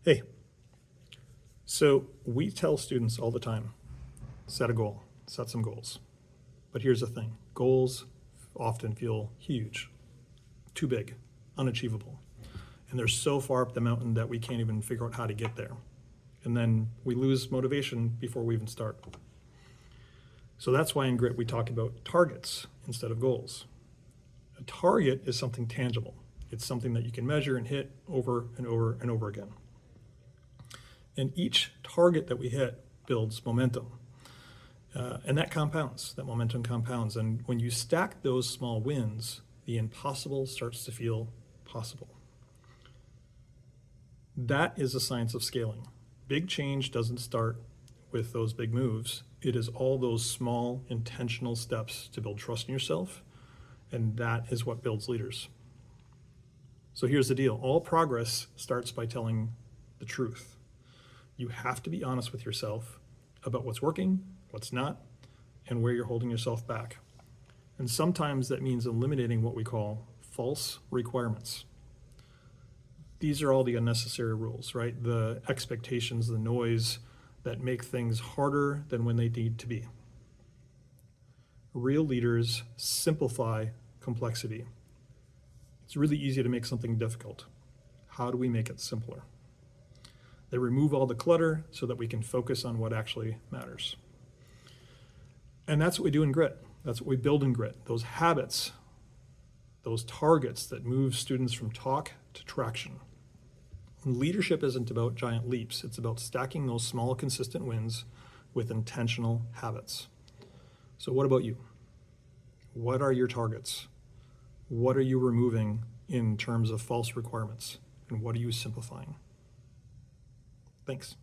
Hey, so we tell students all the time, set a goal, set some goals. But here's the thing, goals often feel huge, too big, unachievable. And they're so far up the mountain that we can't even figure out how to get there. And then we lose motivation before we even start. So that's why in GRiT we talk about targets instead of goals. A target is something tangible. It's something that you can measure and hit over and over and over again. And each target that we hit builds momentum. And that compounds, that momentum compounds. And when you stack those small wins, the impossible starts to feel possible. That is the science of scaling. Big change doesn't start with those big moves. It is all those small intentional steps to build trust in yourself. And that is what builds leaders. So here's the deal. All progress starts by telling the truth. You have to be honest with yourself about what's working, what's not, and where you're holding yourself back. And sometimes that means eliminating what we call false requirements. These are all the unnecessary rules, right? The expectations, the noise that make things harder than when they need to be. Real leaders simplify complexity. It's really easy to make something difficult. How do we make it simpler? They remove all the clutter so that we can focus on what actually matters. And that's what we do in GRiT. That's what we build in GRiT. Those habits, those targets that move students from talk to traction. And leadership isn't about giant leaps. It's about stacking those small, consistent wins with intentional habits. So what about you? What are your targets? What are you removing in terms of false requirements? And what are you simplifying? Thanks.